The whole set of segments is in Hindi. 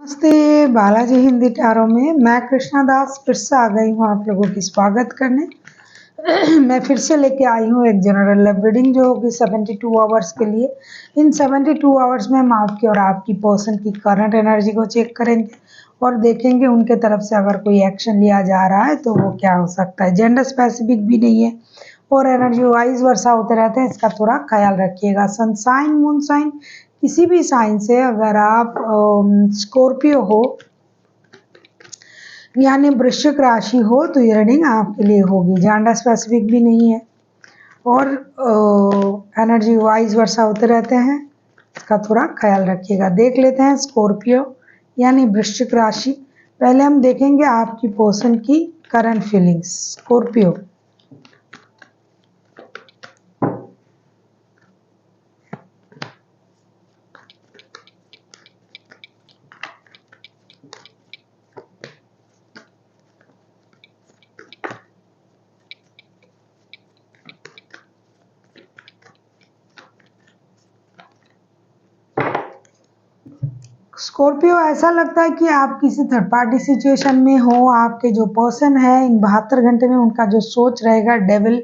नमस्ते, बालाजी हिंदी टैरो में मैं कृष्णा दास फिर से आ गई हूँ आप लोगों की स्वागत करने। मैं फिर से लेके आई हूँ एक जनरल लव रीडिंग जो होगी 72 आवर्स के लिए। इन 72 आवर्स में हम आपकी और आपकी पर्सन की करंट एनर्जी को चेक करेंगे और देखेंगे उनके तरफ से अगर कोई एक्शन लिया जा रहा है तो वो क्या हो सकता है। जेंडर स्पेसिफिक भी नहीं है और एनर्जी वाइज वर्षा होते रहते हैं, इसका थोड़ा ख्याल रखिएगा। सन साइन, मून साइन, किसी भी साइन से अगर आप स्कॉर्पियो हो यानी वृश्चिक राशि हो तो ये रीडिंग आपके लिए होगी। जेंडर स्पेसिफिक भी नहीं है और एनर्जी वाइज वर्षा होते रहते हैं, इसका थोड़ा ख्याल रखिएगा। देख लेते हैं स्कॉर्पियो यानी वृश्चिक राशि। पहले हम देखेंगे आपकी पर्सन की करंट फीलिंग्स। स्कॉर्पियो, स्कॉर्पियो ऐसा लगता है कि आप किसी थर्ड पार्टी सिचुएशन में हो। आपके जो पर्सन है इन 72 घंटे में उनका जो सोच रहेगा, devil,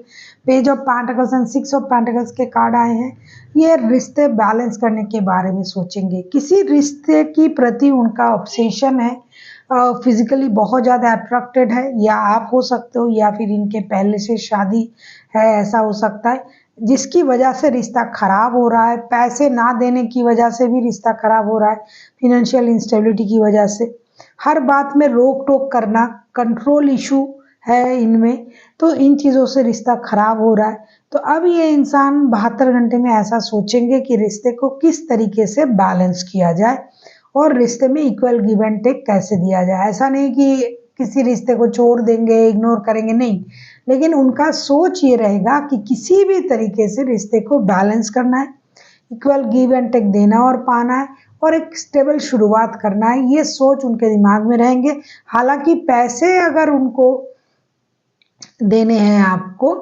page of pentacles and 6 of pentacles के कार्ड आए हैं। ये रिश्ते बैलेंस करने के बारे में सोचेंगे। किसी रिश्ते की प्रति उनका ऑब्सेशन है, फिजिकली बहुत ज़्यादा अट्रैक्टेड है, या आप हो सकते हो या फिर इनके पहले से शादी है, ऐसा हो सकता है जिसकी वजह से रिश्ता खराब हो रहा है। पैसे ना देने की वजह से भी रिश्ता खराब हो रहा है, फिनेंशियल इंस्टेबिलिटी की वजह से। हर बात में रोक टोक करना, कंट्रोल इशू है इनमें, तो इन चीज़ों से रिश्ता खराब हो रहा है। तो अब ये इंसान 72 घंटे में ऐसा सोचेंगे कि रिश्ते को किस तरीके से बैलेंस किया जाए और रिश्ते में इक्वल गिव एंड टेक कैसे दिया जाए। ऐसा नहीं कि किसी रिश्ते को छोड़ देंगे, इग्नोर करेंगे, नहीं, लेकिन उनका सोच ये रहेगा कि किसी भी तरीके से रिश्ते को बैलेंस करना है, इक्वल गिव एंड टेक देना और पाना है और एक स्टेबल शुरुआत करना है। ये सोच उनके दिमाग में रहेंगे। हालांकि पैसे अगर उनको देने हैं आपको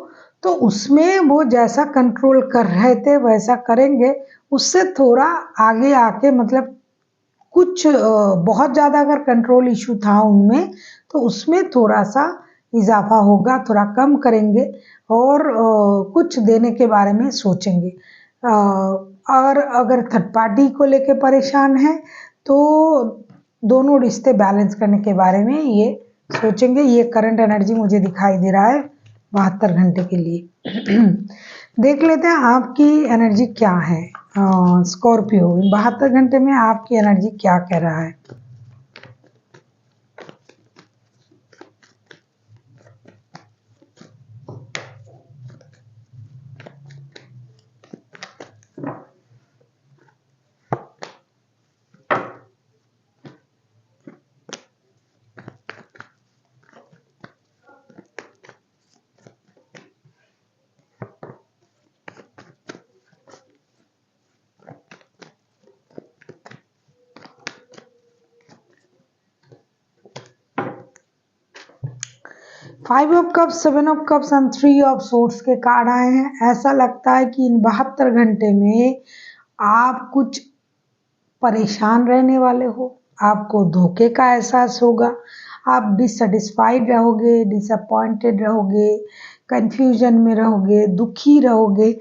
तो उसमें वो जैसा कंट्रोल कर रहे थे वैसा करेंगे, उससे थोड़ा आगे आके मतलब कुछ बहुत ज़्यादा अगर कंट्रोल इशू था उनमें तो उसमें थोड़ा सा इजाफा होगा, थोड़ा कम करेंगे और कुछ देने के बारे में सोचेंगे। और अगर थर्ड पार्टी को लेके परेशान है तो दोनों रिश्ते बैलेंस करने के बारे में ये सोचेंगे। ये करंट एनर्जी मुझे दिखाई दे रहा है 72 घंटे के लिए। देख लेते हैं आपकी एनर्जी क्या है। स्कॉर्पियो 72 घंटे में आपकी एनर्जी क्या कह रहा है। 5 of cups, 7 of cups and 3 of swords के कार्ड आए हैं। ऐसा लगता है कि इन 72 घंटे में आप कुछ परेशान रहने वाले हो, आपको धोखे का एहसास होगा, आप डिससेटिस्फाइड रहोगे, डिसअपॉइंटेड रहोगे, कंफ्यूजन में रहोगे, दुखी रहोगे।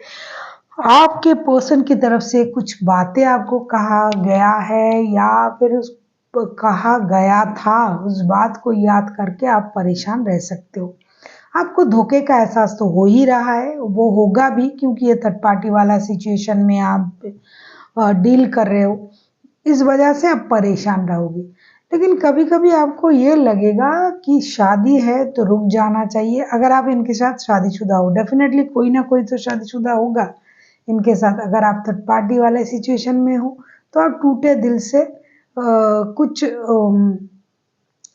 आपके पर्सन की तरफ से कुछ बातें आपको कहा गया है या फिर उस कहा गया था, उस बात को याद करके आप परेशान रह सकते हो। आपको धोखे का एहसास तो हो ही रहा है, वो होगा भी क्योंकि ये थर्ड पार्टी वाला सिचुएशन में आप डील कर रहे हो, इस वजह से आप परेशान रहोगे। लेकिन कभी कभी आपको ये लगेगा कि शादी है तो रुक जाना चाहिए। अगर आप इनके साथ शादीशुदा हो, डेफिनेटली कोई ना कोई तो शादीशुदा होगा इनके साथ। अगर आप थर्ड पार्टी वाले सिचुएशन में हो तो आप टूटे दिल से कुछ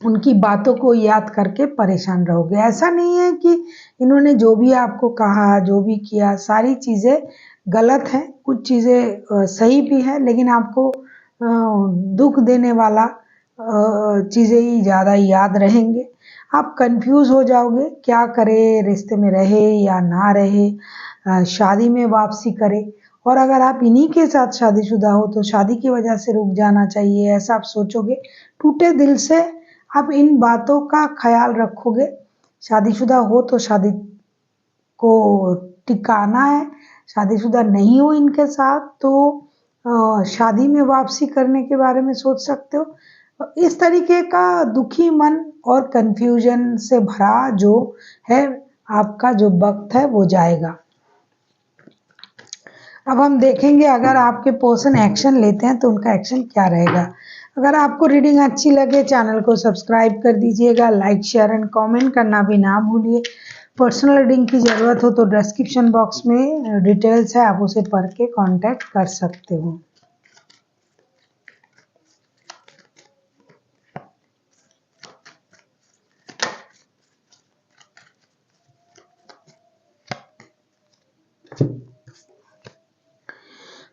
उनकी बातों को याद करके परेशान रहोगे। ऐसा नहीं है कि इन्होंने जो भी आपको कहा, जो भी किया, सारी चीज़ें गलत हैं, कुछ चीज़ें सही भी है, लेकिन आपको दुख देने वाला चीज़ें ही ज़्यादा याद रहेंगे। आप कंफ्यूज हो जाओगे, क्या करें, रिश्ते में रहे या ना रहे, शादी में वापसी करे। और अगर आप इन्हीं के साथ शादीशुदा हो तो शादी की वजह से रुक जाना चाहिए, ऐसा आप सोचोगे। टूटे दिल से आप इन बातों का ख्याल रखोगे। शादीशुदा हो तो शादी को टिकाना है, शादीशुदा नहीं हो इनके साथ तो शादी में वापसी करने के बारे में सोच सकते हो। इस तरीके का दुखी मन और कंफ्यूजन से भरा जो है आपका जो वक्त है वो जाएगा। अब हम देखेंगे अगर आपके पर्सन एक्शन लेते हैं तो उनका एक्शन क्या रहेगा। अगर आपको रीडिंग अच्छी लगे चैनल को सब्सक्राइब कर दीजिएगा, लाइक शेयर एंड कमेंट करना भी ना भूलिए। पर्सनल रीडिंग की ज़रूरत हो तो डिस्क्रिप्शन बॉक्स में डिटेल्स है, आप उसे पढ़ के कांटेक्ट कर सकते हो।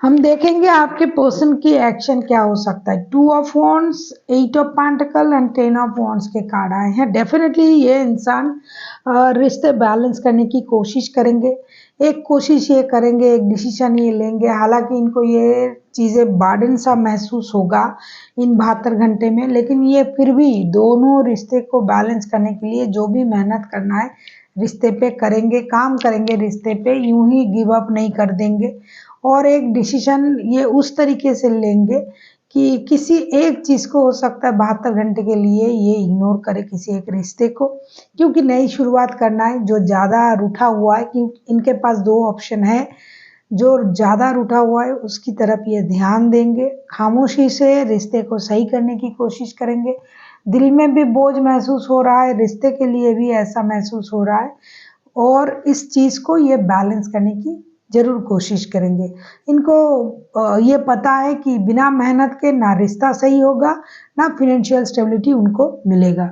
हम देखेंगे आपके पर्सन की एक्शन क्या हो सकता है। 2 of wands, 8 of pentacle and 10 of wands के कार्ड आए हैं। डेफिनेटली ये इंसान रिश्ते बैलेंस करने की कोशिश करेंगे। एक कोशिश ये करेंगे, एक डिसीजन ये लेंगे। हालांकि इनको ये चीज़ें बर्डन सा महसूस होगा इन 72 घंटे में, लेकिन ये फिर भी दोनों रिश्ते को बैलेंस करने के लिए जो भी मेहनत करना है रिश्ते पे करेंगे, काम करेंगे रिश्ते पे, यूं ही गिव अप नहीं कर देंगे। और एक डिसीजन ये उस तरीके से लेंगे कि किसी एक चीज़ को हो सकता है 72 घंटे के लिए ये इग्नोर करे किसी एक रिश्ते को, क्योंकि नई शुरुआत करना है। जो ज़्यादा रूठा हुआ है, क्योंकि इनके पास 2 ऑप्शन है, जो ज़्यादा रूठा हुआ है उसकी तरफ ये ध्यान देंगे, खामोशी से रिश्ते को सही करने की कोशिश करेंगे। दिल में भी बोझ महसूस हो रहा है, रिश्ते के लिए भी ऐसा महसूस हो रहा है, और इस चीज़ को ये बैलेंस करने की ज़रूर कोशिश करेंगे। इनको ये पता है कि बिना मेहनत के ना रिश्ता सही होगा, ना फाइनेंशियल स्टेबिलिटी उनको मिलेगा।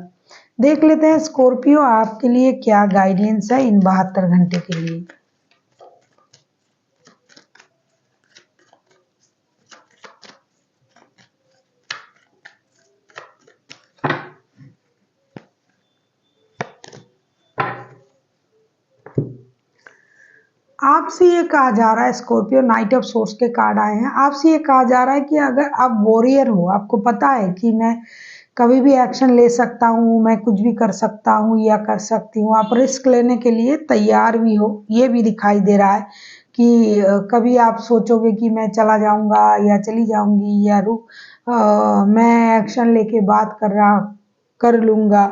देख लेते हैं स्कॉर्पियो आपके लिए क्या गाइडेंस है इन 72 घंटे के लिए। आपसे ये कहा जा रहा है, स्कॉर्पियो नाइट ऑफ सोर्स के कार्ड आए हैं। आपसे ये कहा जा रहा है कि अगर आप वॉरियर हो, आपको पता है कि मैं कभी भी एक्शन ले सकता हूँ, मैं कुछ भी कर सकता हूँ या कर सकती हूँ, आप रिस्क लेने के लिए तैयार भी हो, ये भी दिखाई दे रहा है कि कभी आप सोचोगे कि मैं चला जाऊँगा या चली जाऊँगी या मैं एक्शन लेके बात कर लूँगा,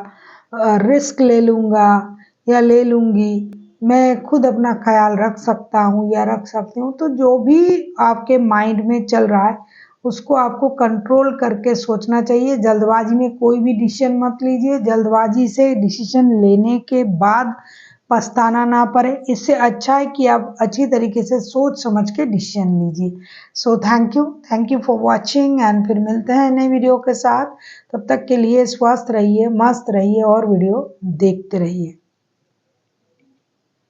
रिस्क ले लूँगा या ले लूँगी, मैं खुद अपना ख्याल रख सकता हूँ या रख सकती हूँ। तो जो भी आपके माइंड में चल रहा है उसको आपको कंट्रोल करके सोचना चाहिए। जल्दबाजी में कोई भी डिसीजन मत लीजिए। जल्दबाजी से डिसीजन लेने के बाद पछताना ना पड़े, इससे अच्छा है कि आप अच्छी तरीके से सोच समझ के डिसीजन लीजिए। So thank you for watching and फिर मिलते हैं नई वीडियो के साथ। तब तक के लिए स्वस्थ रहिए, मस्त रहिए और वीडियो देखते रहिए।